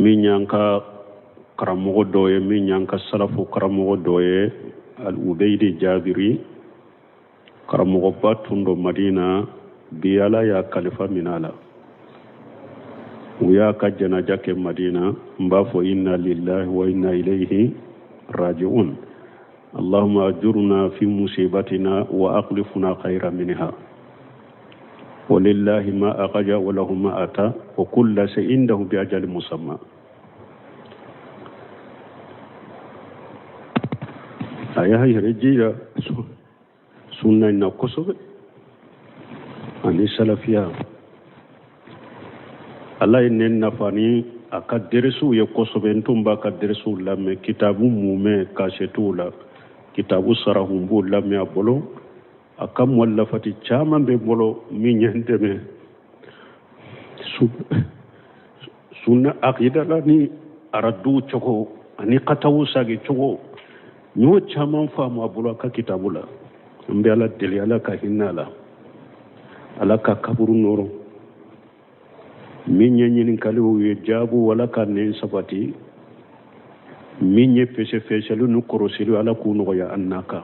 min yanka karamogo doye min yanka salafu karamogo doye al-ubaydi jabiri karamogo batundo madina biyala ya kalifa minala uya ka janaja ke madina mbafo inna lillahi wa inna ilayhi raji'un allahumma ajurna fi musibatina wa aqlifna khayran minha ولله ما أخرج وله ما أتى وكل شيء عنده بأجل مسمى aya hayre jira sunna na kosobe ani salafiya Allah inen nafani aka deresu ye kosobe ntumba ka deresu lamme kitabu mume kashetula kitabu sarahumbu lamme abolo aka muallafati chama be bolo mi nyandeme sunna aqida la ni aradu choko ani qatawu sagi choko nyo chama famu abolo aka kitabula mbe ala deli ala ka hinala ala ka kaburu noro min nyini kalu ye jabu wala ka ne sabati min ye pese feselu nu korosilu ala ku no ya annaka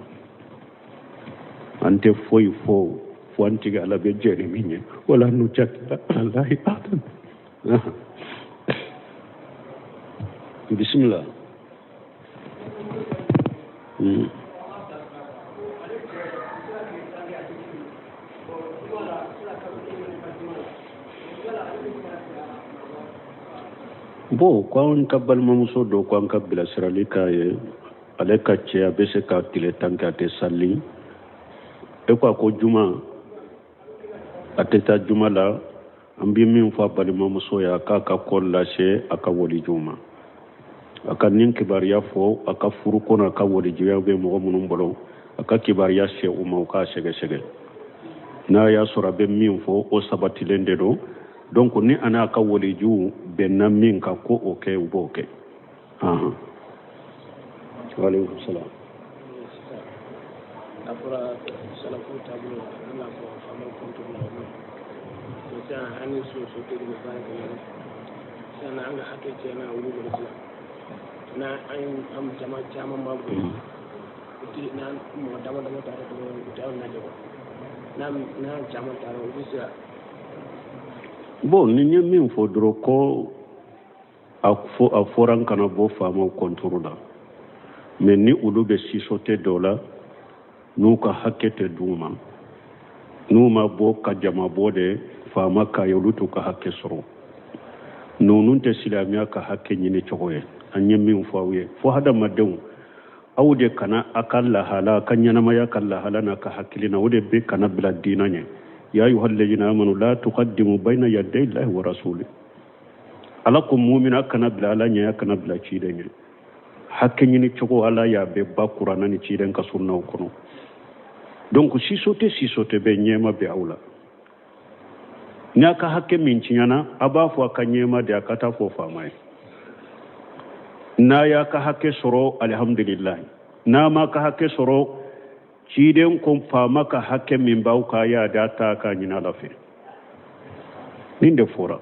ante foy fo wantiga ala be jeri minye wala nu jakka wallahi atan bismillah bo kwon kabal mamuso do kwon kabila sirali kaye aleka che abese ka tile tanka te sali e ko juma ateta juma la ambi min fa bali mamuso ya ka kolla she aka woli juma aka nin kibariya fo aka furu kona ka woli jiya be mo munum bolo aka kibariya she umma ka shege na ya sura be min fo o sabati lende do donc ni ana ka woli ju benna min ka ko oke uboke wa alaykum salam apura salafu tabu na ko famal kontu na ko ta hani so te ni ba ko sana anga hake na wuri ko na am jama ma ko ti na mo dama ta ko ta na jo na jama ta ro bisa bon ni nye min fo doro ko a foran kana bo fama konturu la mais ni ulu be sisote dola nu ka hakkete duma nu ma bo ka jama bode fama ka yolutu ka hakke soro nunun te silamiya ka hakke nyini chogoye anye min fo awiye fo hada madew awde kana akalla hala kanyana maya kala hala na ka hakkilina wode be kana bila dinanye يا أيها الذين آمنوا لا تقدموا بين يدي الله ورسوله alakum mu'mina kana bila ala nya kana bila ciden hakken ni chogo ala ya be bakura nani ciden ka sunna kono donc si sote be nyema be aula nyaka hakke min cinyana abafu akanyema de akata fo famai na ya ka hakke soro alhamdulillah na ma ka hakke soro ciden kon fama ka hakke min bauka ya data ka nyina lafi ninde fora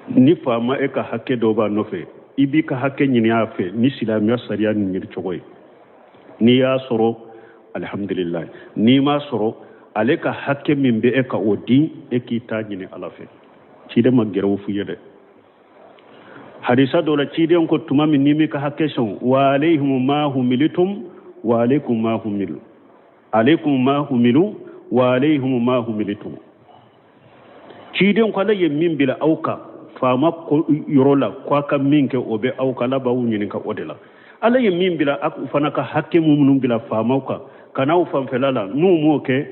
ni fama e ka hakke do ba nofe ibi ka hakke nyini afe ni silamiya sariya ni nyir chogoy ni ya soro alhamdulillah ni ma soro ale ka hakke min be e ka odi e ki ta nyini alafe cide magero fu yede hadisa do la cide ko tuma min nimi ka hakke son wa alaihim ma humilitum wa alaikum ma humilu alaikum ma humilu wa alaihim ma humilitum cide ko la yemmin bila auka fama ko yorola kwa ka minke obe auka la bawu nyini ka odela ala yemmin bila ak fanaka hakke mumunum bila fama ka kana u fam felala nu moke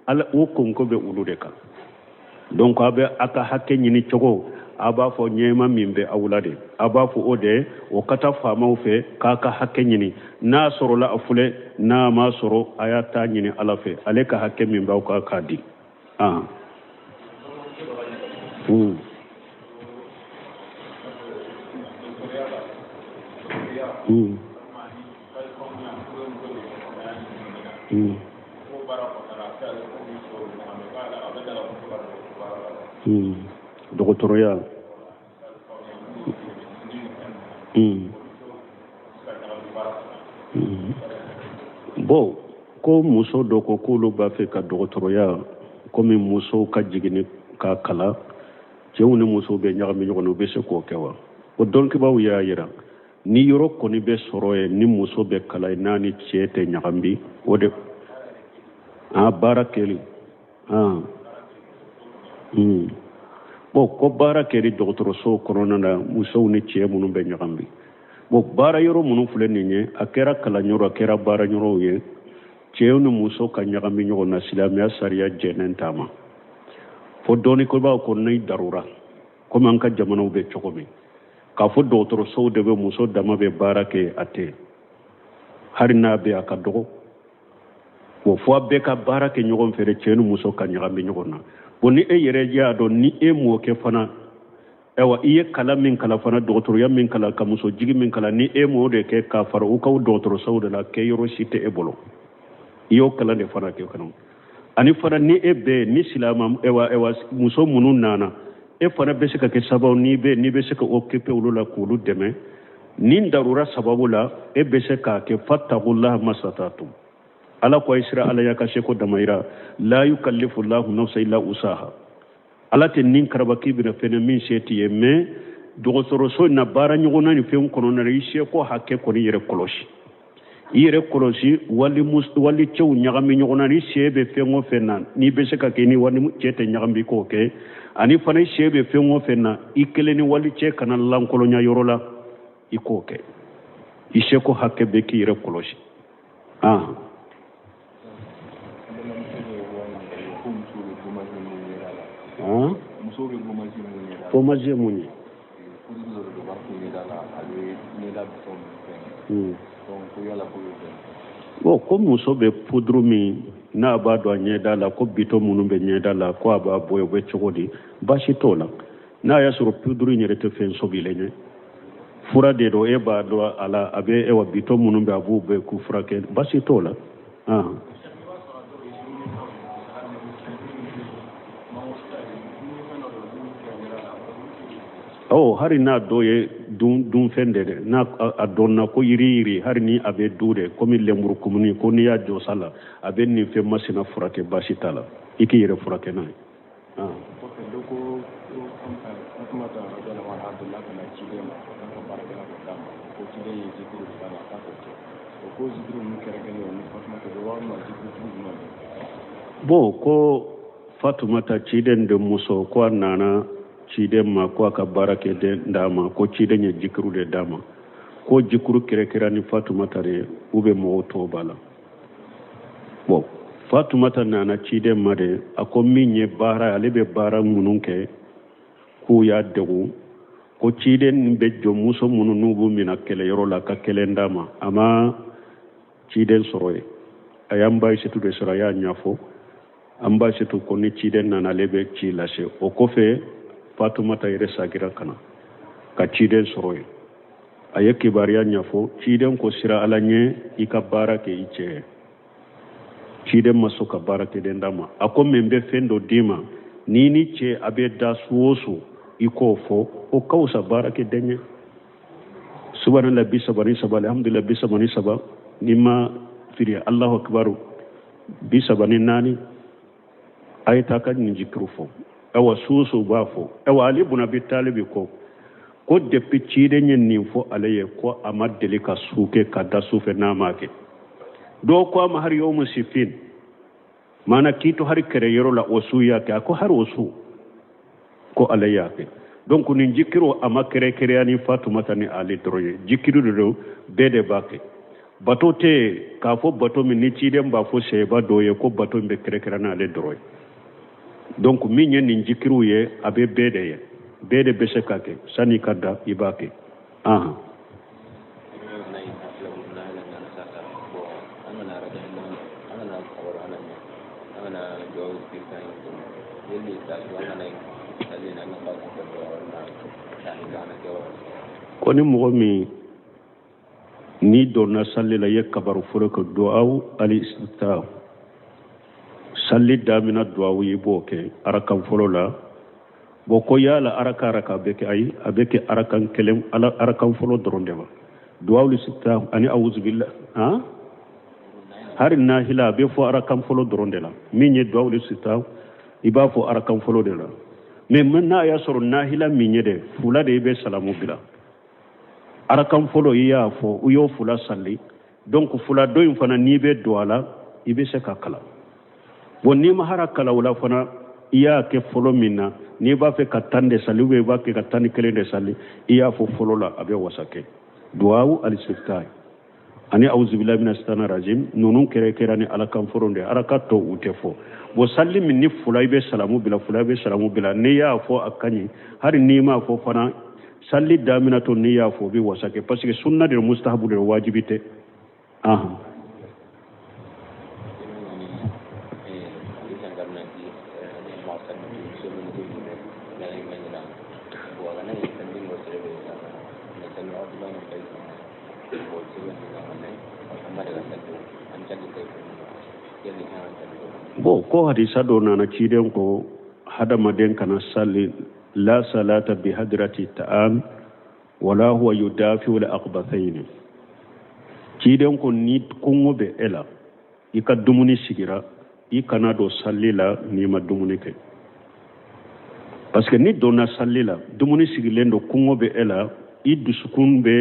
ala o konko be ulude ka donc abe aka hakke nyini chogo aba fo nyema mimbe awulade aba fo ode o kata fama fe kaka hakke nyini na soro la afule na ma soro ayata nyini ala fe aleka hakke mimbe o ka kadi dɔgɔtɔrɔya bon ko muso dɔ ko k'olu b'a fɛ ka dɔgɔtɔrɔya komi musow ka jiginni ka kala cɛw ni musow bɛ ɲagami ɲɔgɔn na u bɛ se k'o kɛ wa o dɔnkibaw y'a jira ni yɔrɔ kɔni bɛ sɔrɔ yen ni muso bɛ kala n'a ni cɛ tɛ ɲagami o de baara kɛli bon ko baara kɛli dɔgɔtɔrɔso kɔnɔna na musow ni cɛ minnu bɛ ɲagami bon baara yɔrɔ minnu filɛ nin ye a kɛra kalanyɔrɔ a kɛra baara yɔrɔw ye cɛw ni muso ka ɲagami ɲɔgɔn na silamɛya sariya jɛnnen t'a ma fo dɔɔni ko b'a ko ni darura komi an ka jamanaw bɛ cogo min k'a fɔ dɔgɔtɔrɔsow de bɛ muso dama bɛ baara kɛ a tɛ hali n'a bɛ a ka dɔgɔ bon fo a bɛɛ ka baara kɛ ɲɔgɔn fɛ cɛ ni muso ka ɲagami ɲɔgɔn na bon ni e yɛrɛ y'a dɔn ni e m'o kɛ fana ayiwa i ye kala min kala fana dɔgɔtɔrɔya min kala ka muso jigi min kala ni e m'o de kɛ k'a fara u ka dɔgɔtɔrɔsow de la kɛ yɔrɔ si tɛ e bolo i y'o kalan de fana kɛ kɔnɔ ani fana ni e bɛ ni silamɛ ayiwa muso minnu nana e fana bɛ se ka kɛ sababu n'i bɛ se ka occuper olu la k'olu dɛmɛ ni darura sababu la e bɛ se k'a kɛ fattaqullaha masatatum ala ko isra ala ya ka se ko damayira la yukallifu llahu nafsan illa usaha ala tɛ nin karaba k'i bɛna fɛnɛ min se t'i ye mais dɔgɔtɔrɔso na baara ɲɔgɔnna ni fɛn kɔnɔna na i se ko hakɛ kɔni yɛrɛ kɔlɔsi i yɛrɛ kɔlɔsi wali cɛw ɲagami ɲɔgɔn na ni se bɛ fɛn o fɛn na n'i bɛ se ka kɛ ni wali cɛ tɛ ɲagami k'o kɛ ani fana se bɛ fɛn o fɛn na i kelen ni wali cɛ kana lankolonya yɔrɔ la i k'o kɛ i se ko hakɛ bɛ k'i yɛrɛ kɔlɔsi Pomazia mun ye bon ko muso bɛ puduru min n'a b'a dɔn a ɲɛda la ko bitɔn minnu bɛ ɲɛda la ko a b'a bɔ o bɛ cogo di baasi t'o la n'a y'a sɔrɔ puduru in yɛrɛ tɛ fɛn sobilen ye fura de don e b'a dɔn a la a bɛ bitɔn minnu bɛ a b'u bɛɛ k'u furakɛ baasi t'o la hari n'a dɔ ye dunfɛn de dɛ n'a a dɔnna ko yiri hari ni a bɛ du de komi lemuru kumuni ko n'i y'a jɔsa la a bɛ nin fɛn masina furakɛ baasi t'a la i k'i yɛrɛ furakɛ n'a ye bon ko Fatumata ciden de muso ko a nana ciden ma ko a ka baara kɛ den d'a ma ko ciden ye jikiru de d'a ma ko jikuru kɛrɛkɛra ni Fatumata de u bɛ mɔgɔw tɔw b'a la bon Fatumata nana ciden ma de a ko min ye baara ale bɛ baara minnu kɛ k'u y'a degun ko ciden bɛ jɔ muso minnu n'u b'u minɛ kɛlɛyɔrɔ la ka kɛlɛ d'a ma a ma ciden sɔrɔ ye a y'an ba Aisatu de sɔrɔ a y'a ɲɛfɔ an ba Aisatu ko ni ciden nana ale bɛ ci lase o kɔfɛ Fatumata yɛrɛ sagira kana ka ciden sɔrɔ ye a ye kibaruya ɲɛfɔ ciden ko sira ala ɲɛ i ka baara kɛ i cɛ ye ciden ma sɔn ka baara kɛ den d'a ma a ko min bɛ fɛn dɔ d'i ma n'i ni cɛ a bɛ da su o su i k'o fɔ o ka wusa baara kɛ den ye subhanallah 33 alhamdulillah 33 ni ma firi Allahu akbar 34 a ye taa ka nin jikiru fɔ awa susu b'a fɔ awa Ali ibn Abi Talib ko depuis ciden ye nin fɔ ale ye ko a ma deli ka su kɛ ka da su fɛ n'a ma kɛ dɔw ko a ma hari yawmu sifin maana k'i to hari kɛlɛyɔrɔ la o su y'a kɛ a ko hari o su ko ale y'a kɛ donc nin jikiru a ma kɛrɛkɛrɛnya ni Fatumata ni Ali dɔrɔn ye jikiru de don bɛɛ de b'a kɛ bato tɛ k'a fɔ bato min ni ciden b'a fɔ sɛba dɔw ye ko bato in bɛ kɛrɛkɛrɛn n'ale dɔrɔn ye donc min ye nin jikiruw ye a bɛ bɛɛ de ye bɛɛ de bɛ se ka kɛ san'i ka da i b'a kɛ ko ni mɔgɔ min n'i donna salli la i ye kabaru fɔlɔ kɛ duwawu al-istiftah salli daminɛ duwawu i b'o kɛ arakan fɔlɔ la boko yala araka beke ay abeke arakan kelem ala arakan folo doronde ba duawul sitta ani a'udhu billah ha har nahila be fo arakan folo doronde la minye duawul sitta iba fo arakan folo de la mais maintenant ya soro nahila minye de fula de be salamu bila arakan folo iya fo uyo fula salli donc fula do in fana ni be duala ibe se kakala bon ni ma harakala wala fana iya ke folo minna ni ba fe katande sali we ba ke katani kele de sali iya fo folo la abe wasake duawu al-istiftah ani auzu billahi minash shaitanir rajim nunun kere kere ni alakan foronde arakato utefo bo salli min ni fulay be salamu bila ne ya fo akani hari ni ma fo fana salli daminato ni ya fo bi wasake parce que sunna de mustahabu de wajibite bo ko hadisa do nana ciden ko hadama den kana salli la salata bi hadrati ta'am wala huwa yudafi wal aqbathain ciden ko ni kungo be ela ika dumuni sigira ikana do salli la ni ma dumuni ke parce que ni dona salli la dumuni sigilendo kungo be ela idusukun be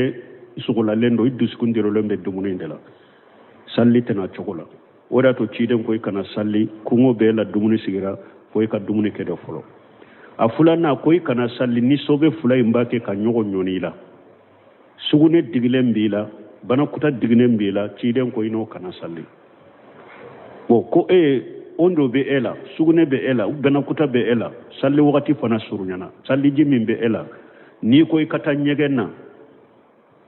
isugula lendo idusukun diro lembe dumuni ndela salli tana chokola wada to ciden ko kana salli kungo be la dumuni sigira ko ka dumuni ke do folo a fulana ko kana salli ni sobe fulay mbake ka nyogo nyonila sugune digilen bila bana kuta digilen bila ciden ko ino kana salli bo ko ondo be ela sugune be ela bana kuta be ela salli wakati fana surunyana salli jimin be ela ni ko kata nyegena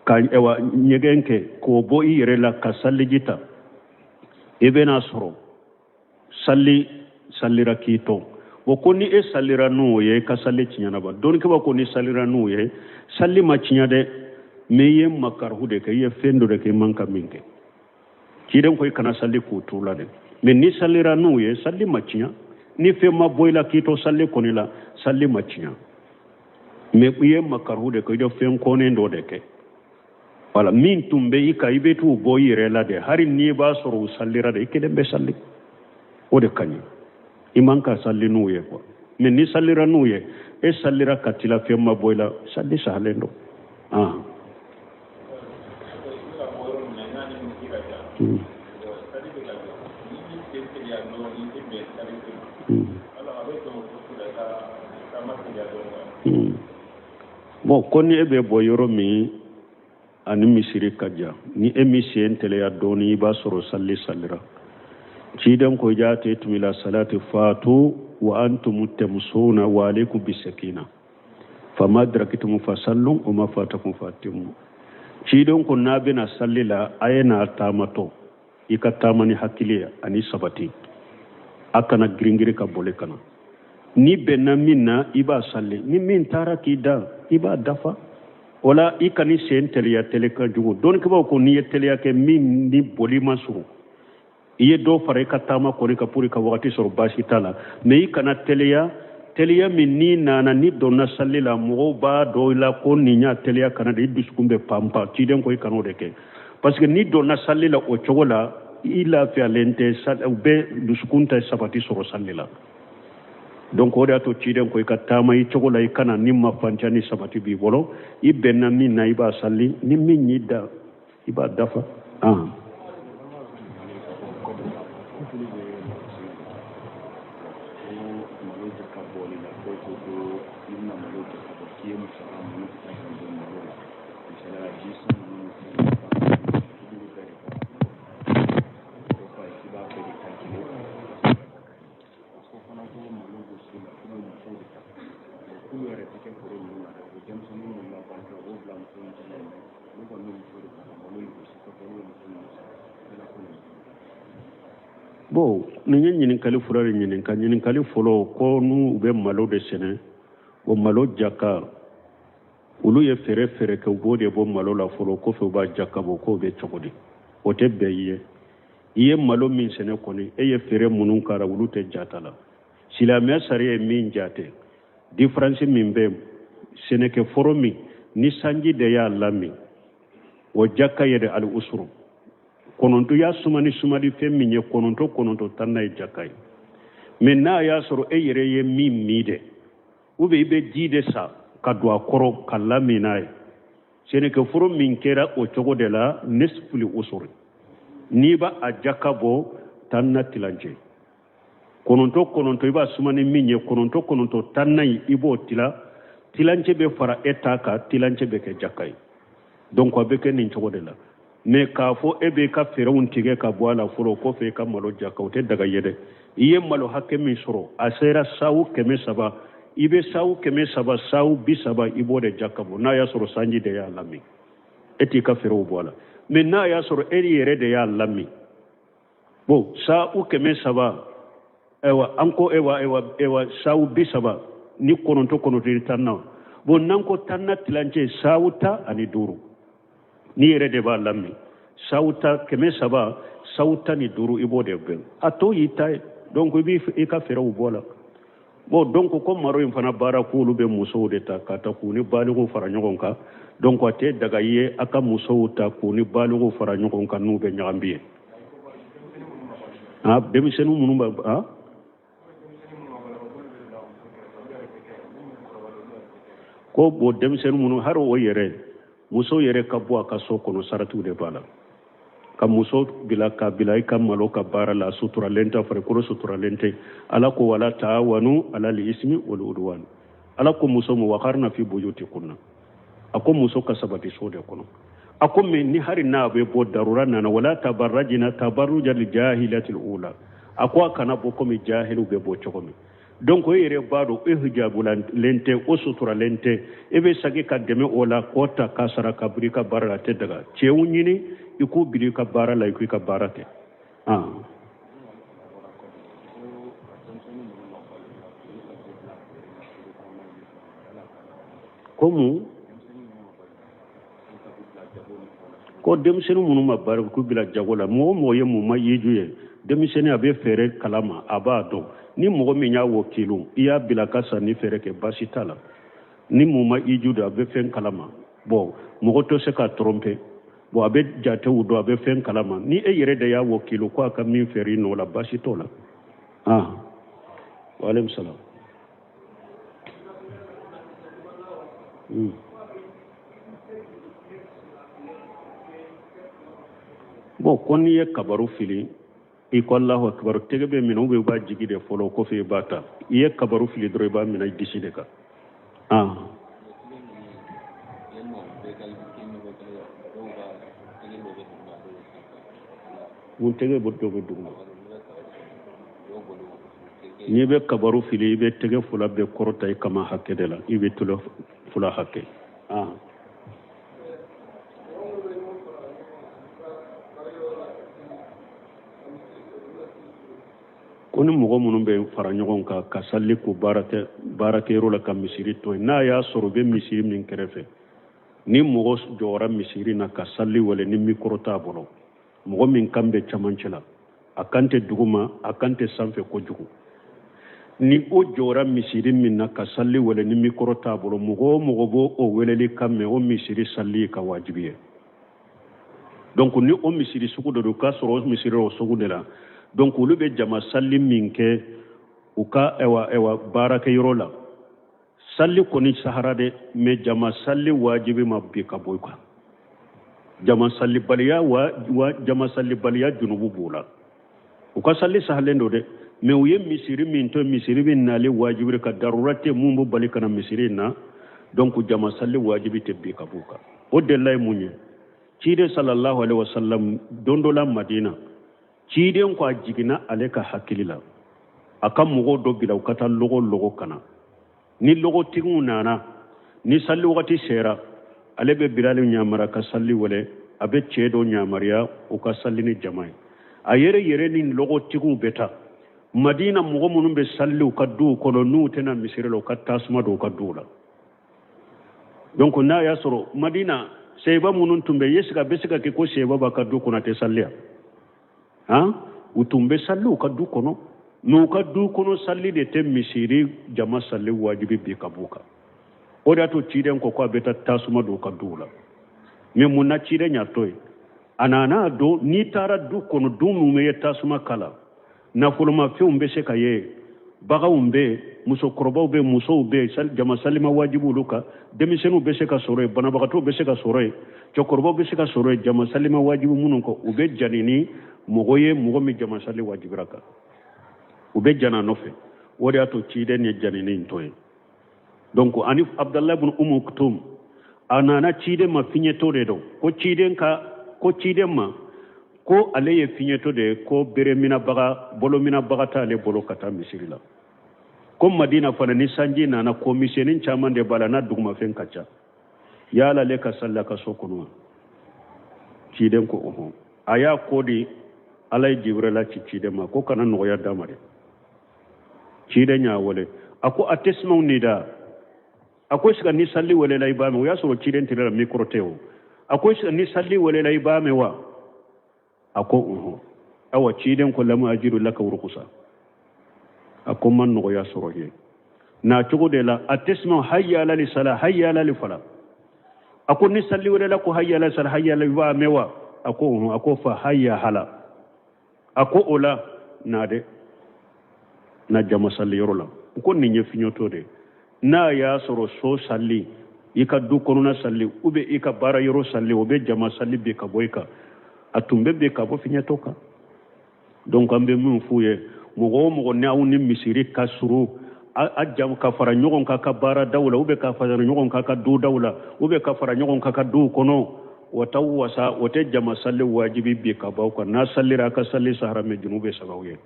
ka ewa nyegenke ko bo yere la ka salli jita ebena soro sallira kito wo koni sallira no ye ka salli cinyana ba don ke ba koni sallira no ye salli ma cinyade meye makarhude ke ye fendo de ke manka minke kiden koy kana salli ko tula de men ni sallira no ye salli ma cinya ni fe ma boyla kito salli konila salli ma cinya me ye makarhude ko do fen konen do de ke wala min tumbe ika ibetu boyire la de hari ni ba soro sallira de ikede be salli o de kanyi imanka salli nuye ko men ni sallira nuye sallira katila femma boyla salli sahalendo bon koni ebe boyoro mi ani misiri kaja ni emission tele ya doni ba soro salli sallira ciden ko jate tumila salati fatu wa antum tamsuna wa alaykum bisakina fama drakitum fasallu wa ma fatakum fatimu ciden ko nabina sallila ayena tamato ika tamani hakiliya ani sabati akana gringiri ka bole kana ni benna minna iba salli ni min taraki da iba dafa wala ikani sen teliya teleka jugo don ke ba ko ni teliya ke min ni boli masuru iye do fare ka tama ko ka puri ka wakati sor bashi tala me ikana teliya min ni nana ni donna sallila mo ba do la ko ni nya teliya kana de diskumbe pampa ci den ko ikano de ke parce que ni donna sallila o chogola ila fi alente sal be duskunta sabati sor sallila donc o da to ciden ko ka tama yi chogola ikana nimma fancani sabati bi bolo ibenna min na iba salli ni min nyida iba dafa bo ni nyinin kali furare nyinin kan nyinin kali folo ko nu be malo de sene o malo jaka ulu ye fere ke bode bo malo la folo ko fe ba jaka bo ko be chokodi o te be iye malo min sene ko ni e ye fere munun kara ulu te jatala sila me sare min jate difference min be seneke foro min ni sanji de ya lami o jakka yede al usru kononto ya sumani sumadi fem min ye kononto tanna e jakkay men na ya soro e yere ye min mide ube ibe jide sa kadwa koro kallami nay seneke foro min kera o cogo de la nesfuli usuri ni ba a jakka bo tanna tilanje kononto iba sumani min ye kononto tanna ibo tilance be fara eta ka tilance be ke jakkay donc abe ke nin cogo de la mais ka fo ebe ka ferawun tige ka bo ala foro ko fe ka malo jakka o te daga yede iye malo hakke min soro asera sawu keme saba ibe sawu keme saba sawu bisaba ibo de jakka bo na ya soro sanji de ya lami eti ka ferawu bo ala mais na ya soro eri yere de ya lami bo sawu keme saba ewa anko ewa sawu bisaba ni kononto tanna bo nanko tanna tilance sawuta ani duru ni yere de ba lammi sawuta keme saba sawuta ni duru ibo de ben ato yita donc bi e ka ferawu bola bo donc ko maro en fana bara kulu be muso de ta kata kuni baligo fara nyogon ka donc ate daga ye aka muso ta kuni baligo fara nyogon ka nu be nyaambiye ha be senu munu ba ha ko bo demsen munu haro o yere muso yere kabbo aka so kono saratu de bala ka muso bila ka malo ka bara la sutura lenta fare ko sutura lente ala ko wala taawanu ala li ismi wal udwan ala ko muso mu wakarna fi buyuti kunna ako muso ka sabati so de kono ako men ni hari na be bo darura nana wala tabarrajina tabarrujal jahilatil ula ako kana bo ko mi jahilu be bo chokomi donc o yere baɗo e hijabulan lente o sutura lente ebe sagi ka deme ola kota kasara ka buri ka bara te daga cewu ñini iku biri ka bara la iku ka bara te komu ko demiseni munu ma bara ku bila jagola mo ye mu ma yejuye demiseni abe fere kalama aba don ni mogo min y'a wakilu i y'a bila ka sa ni fere ke basi t'a la ni mun ma i juda a bɛ fɛn kalama bon mogo to se ka tromper bon a bɛ jatew dɔn a bɛ fɛn kalama ni e yɛrɛ de y'a wakilu ko a ka min fɛrɛ i nɔ la basi t'o la waaleykum salaam bon ko n'i ye kabaru fili i ko Allahu akbar tege be min ube ba jigi de folo ko fe bata iye kabaru fili dro ba min ay disi de ka mun tege bo do be dum ni be kabaru fili be tege fula be korota e kama hakke de la ibe tulo fula hakke koni mogo minnu bɛ fara ɲɔgɔn kan ka salli ko baarakɛyɔrɔ la ka misiri to yen n'a y'a sɔrɔ u bɛ misiri min kɛrɛfɛ ni mɔgɔ jɔra misiri na ka salli wale ni mikoro t'a bolo mɔgɔ min kan bɛ camancɛ la a kan tɛ duguma a kan tɛ sanfɛ kojugu ni o jɔra misiri min na ka salli wale ni mikoro t'a bolo mɔgɔ o mɔgɔ b'o o weleli kan mɛn o misiri salli ka wajibi ye donc ni o misiri sugu de don k'a sɔrɔ o misiri o sugu de la donc olu be jama salli min kɛ u ka ewa baarakɛyɔrɔ la salli kɔni sahara de mais jama salli wajibi ma bi ka bɔ kan jama salli baliya junubu b'u la u ka salli sahalen do de mais u ye misiri min to misiri min nali wajibi ka darurate mun bu bali kana misiri na donc jama salli wajibi te bi ka bɔ kan o de la mun ye cide sallallahu alaihi wasallam dondola madina ciden ko a jigina ale ka hakili la a ka mɔgɔw dɔ bila u ka taa logo kana ni logotigiw nana ni salli wagati sera ale bɛ bilali ɲamara ka salli wale a bɛ cɛ dɔ ɲamariya u ka salli ni jama ye a yɛrɛ ni logotigiw bɛ taa madina mɔgɔ minnu bɛ salli u ka duw kɔnɔ n'u tɛna misiri la u ka tasuma don u ka duw la donc n'a y'a sɔrɔ madina sɛyiba minnu tun bɛ a bɛ se ka kɛ ko sɛyiba b'a ka du kɔnɔ a tɛ salliya u tun bɛ salli u ka du kɔnɔ nuka du kono salli de te misiri jama salli wajibi bi kabuka o da to ciden ko beta tasuma do ka dula me munna ciden ya toy anana do ni tara du kono du mu me tasuma kala na fulma fi umbe se kaye baga umbe muso korbaw be muso be sal jama salima wajibu luka demisenu be se ka sore bana baga to be se ka sore to korbaw be se ka sore jama salima wajibu munun ko ube janini mogoye mogomi jama salli wajibiraka ube jana nofe wodi ato ciden ye janini ntoy donc anif abdallah ibn maktum anana ciden ma finyeto de do ko ciden ma ko ale ye finyeto de ko bere mina baga bolo mina baga ta ale bolo kata misirila ko madina fana ni sanji nana komisionin chaman de bala na duguma fen kacha yala le ka sallaka sokono ciden ko oho aya kodi alay jibrila ci ciden ma ko kana no ya damare ciden ya wole ako atesmaw nida akwai shiga ni salli wale lai ba me ya soro ciden tire micro teo akwai shiga ni salli wale lai ba me wa ako awa ciden ko lamu ajiru laka urkusa ako man no ya soro he na tugo de la atesma hayya la li sala hayya la li fala ako ni salli wale la ko hayya la sala hayya la ba me wa ako fa hayya hala ako ola na de na jama salli yorola ko ni nyefinyoto de na ya soro so salli ika du konuna salli ube ika bara yoro salli obe jama salli be ka boyka atumbe be ka bo finya toka donc ambe mun fuye mogo ne awni misiri kasuru a jam ka fara nyogon ka bara dawla ube ka fara nyogon ka du dawla ube ka fara nyogon ka du kono wata wasa wata jama salli wajibi be ka bawka na salli ra ka salli sahara me junube sabawiye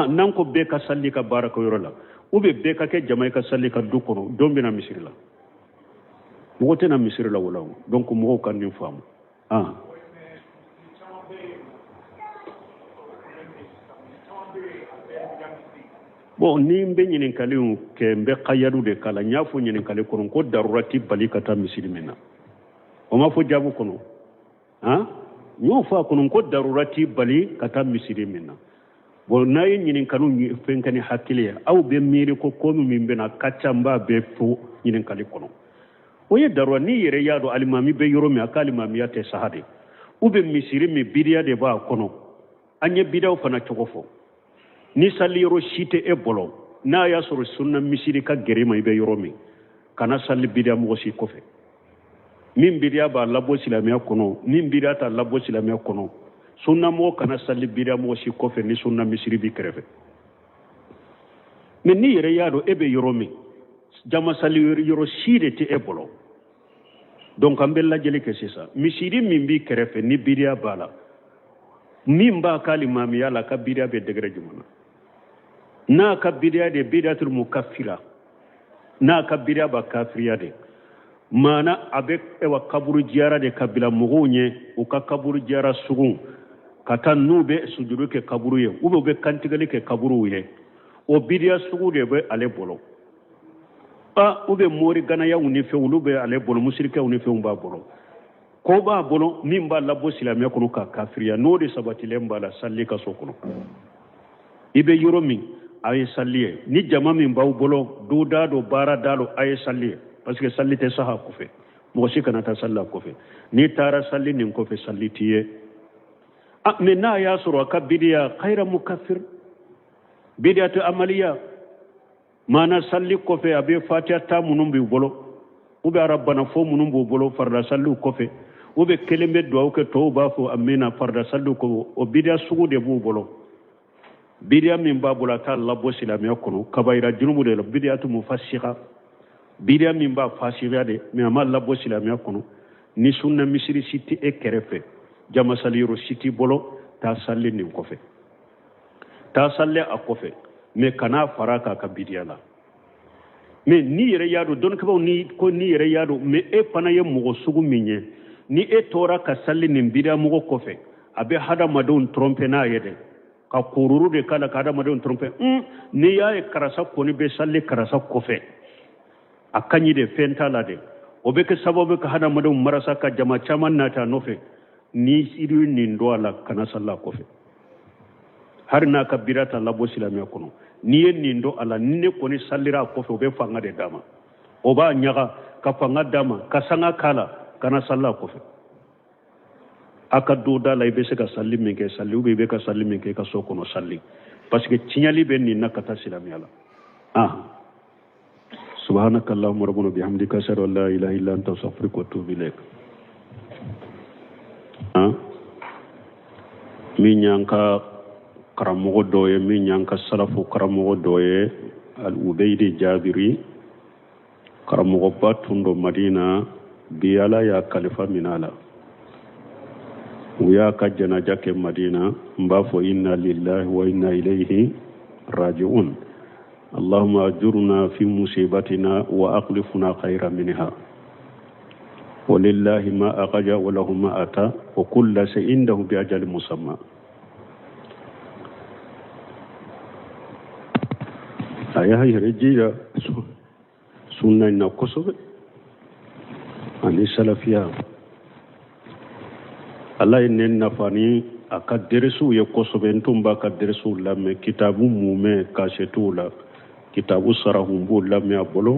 nan ko be ka salli ka bara ko yorola ube be ka ke jama ka salli ka du kono dombi na misiri la wote na misiri la wala donc mo kan ni fam bon ni mbe nyinin kaliu ke mbe qayadu de kala nyafu nyinin kali kono ko darurati balikata misiri mena o ma fo jabu kono nyo fa kono ko darurati balikata misiri mena bon nayi nyinin kanu fenkani hakiliya aw be miri ko komi mimbe na kachamba be fo nyinin kali kono oye darwa ni yere yado alimami be yoro mi akali mami yate sahade ube misiri mi bidiya de ba kono anye bidaw fana chogofo ni salli yoro shite e bolo na ya soro sunna misiri ka gerema ibe yoro mi kana salli bidiya mo si kofe min bidiya ba labo silamiya kono min bidiya ta labo silamiya kono sunna mo kana salli bidiya mo si kofe ni sunna misiri bi krefe men ni yere yado ebe yoro mi jama salli yoro shide te e bolo donc ambe la jeli ke sisa misiri min bi krefe ni bidiya bala min ba kali mami yala ka bidiya be degre jumana na ka bidiya de bidiyatul mukaffira na ka bidiya ba kafiriya de mana abe ewa kaburu jara de kabila mugunye u ka kaburu jara sugun kata nube sujudu ke kaburu ye ube kantigali ke kaburu ye o bidiya sugu de be ale bolo ube mori gana ya unife ulube ale bolo musirike unife umba bolo ko ba bolo min ba labo silamiya kono ka kafiriya no de sabatile mbala salli ka sokono ibe yoro min ay salliye ni jama min baw bolo do dado bara dalo ay salliye parce que salli te saha ko fe mo si kana ta salla ko fe ni tara salli nin ko fe salli tiye me na ya suru ka bidiya khayra mukaffir bidiyatu amaliya mana salli ko fe abe fatiha ta munum bi bolo ube rabbana fo munum bo bolo farda sallu ko fe ube keleme do ko to ba fo amina farda sallu ko o bidiya sugu de bu bolo bidiya min ba bula ta labo silamiya kono kabaira junubu de bidiyatu mufassiqa bidiya min ba fasiqa de mi amal labo silamiya kono ni sunna misiri siti e kerefe jama saliro siti bolo ta salli nin ko fe ta salle a ko fe me kana faraka ka bidiya la me ni yere yado don ko ni yere yado me e fana ye mugo sugu minye ni e tora ka salli nin bidiya mugo ko fe abe hada madon trompe na yede ka kururu de kala ka hada madon trompe ni ya e karasa ko ni be salli karasa ko fe akanyi de fentala de obe ke sababu ka hada madon marasa ka jama chaman na ta nofe ni siru nin do ala kana salla ko fe har na ka birata labo silamiya kono ni ye nin do ala ni ne koni sallira kofe o be fanga de dama o ba nyaga ka fanga dama ka sanga kala kana salla kofe aka do da la ibe se ka salli min ke salli ube be ka salli min ke ka so kono salli parce que tinyali be ni nakata silamiya la subhanakallahumma rabbana bihamdika ashhadu an la ilaha illa anta astaghfiruka wa atubu ilaik min yanka karamogo doye min yanka salafu karamogo doye al ubaydi jabiri karamogo batundo madina biyala ya kalifa minala uya ka janaja ke madina mbafo inna lillahi wa inna ilayhi raji'un allahumma ajurna fi musibatina wa aqlifna khayra minha ولله ما أخرج وله ما أتى وكل شيء عنده بأجل مسمى أيها الرجال سنة نقصه عن السلفية الله إن نفاني أكدرسوا يقصوا أنتم بكدرسوا لما كتاب مومي كاشتولا كتاب سرهم بول لما يبلو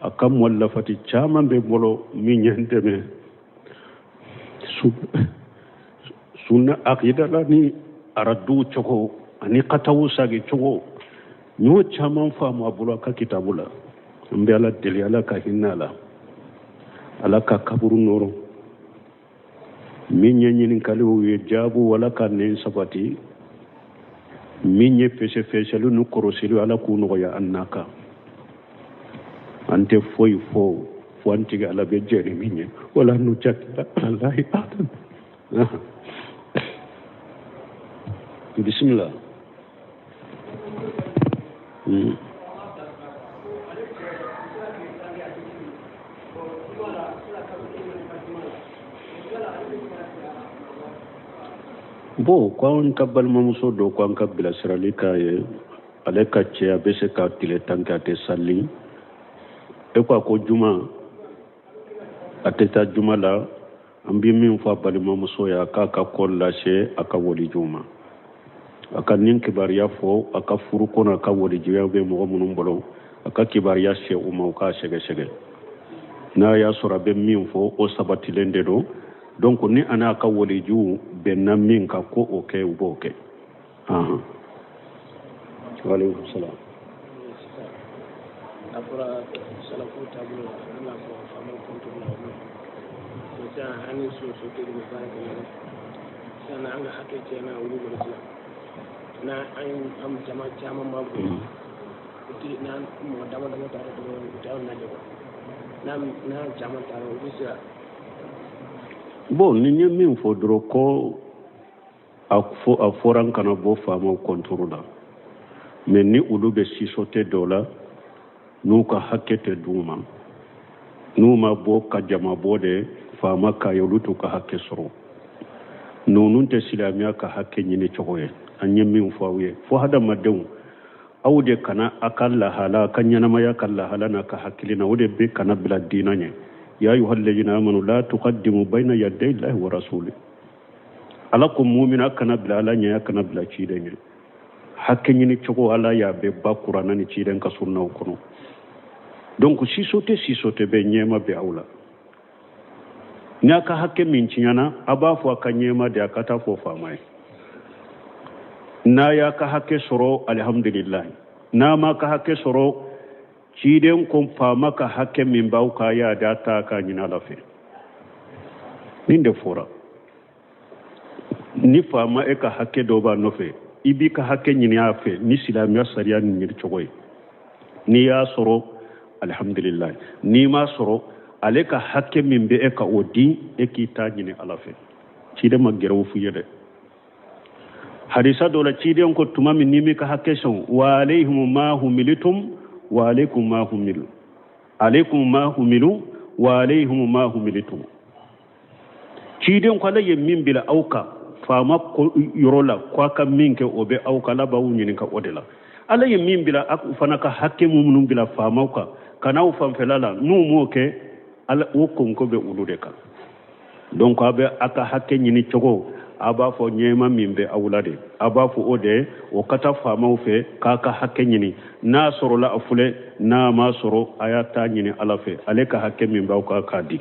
akam walla fati chaman be bolo mi nyante me sunna aqida la ni aradu choko ani qatawu sagi choko nyo chaman fa mo bolo ka kitabula mbe ala deli ala ka hinala ala ka kaburu noro mi nyenyin kalu ye jabu wala ka ne sabati mi nye fese fese lu nu korosilu ala ku no ya annaka ante foy fo antiga ala be jeri minye wala nu jakka wallahi adan bismillah bo kwa kabal mamuso do kwa kabila siralika ye aleka che abese ka tile tanka te sali ekwa ko juma ateta juma la ambi min fa balima muso ya ka kolla she aka woli juma aka nin kibariya fo aka furu kono aka woli jiya be mo munum bolo aka kibariya she umma ka shege na ya sura be min fo o sabati lende do donc ni ana aka woli ju be na min ka ko o ke uboke wa alaykum salam apura salafu tablo na ko famo kontu na ko sa hani so ke ni ba ko sana anga hake ce na wuri da islam na am jama ma ko ti na mo dama tare da na jago na jama tare da bon ni min fo dro ko a foran kana bo famo kontu da mais ni ulu be sisote dola nuka hakkete duma numa bo ka jama bode fama ka yolutu ka hakke soro nununte silamiya ka hakke nyini chogoye anyemi fawye fo hada madew awde kana akalla hala kanyana maya kalla hala na ka hakkilina wode be kana bila dinanye ya ayyuhallazina amanu la tuqaddimu bayna yaday llahi wa rasuli alakum mu'mina kana bila alanya kana bila chidenge hakke nyini chogo ala ya be bakura nani chiden ka sunna kono donc si sote be nyema be awla nyaka hakke min cinyana aba fo ka nyema de akata fo famay na ya ka hakke soro alhamdulillah na ma ka hakke soro ciden ko fama ka hakke min baw ka ya data ka nyina lafe ninde fora ni fama e ka hakke do ba nofe ibi ka hakke nyini afe ni silamiya sariya ni nyir chogoy ni ya soro alhamdulillah ni ma soro aleka hakke min be e ka odi e ki tajini alafe cide magero fu yede hadisa dola cide ko tuma min nimi ka hakke son wa alaihim ma humilitum wa alaikum ma humilu alaikum ma humilu wa alaihim ma humilitum cide ko la min bila auka fama ko yorola kwa ka minke obe auka la ba wunyini ka odela ala min bila ak fana ka hakke mum bila fama ka kana u fanfelala nu moke ala o konko be ulude ka donc abe aka hakke nyini chogo a b'a fɔ ɲɛma min bɛ aw la de a b'a fɔ o de o ka taa faamaw fɛ k'a ka hakɛ ɲini n'a sɔrɔla a filɛ n'a ma sɔrɔ a y'a ta ɲini ala fɛ ale ka hakɛ min b'aw kan k'a di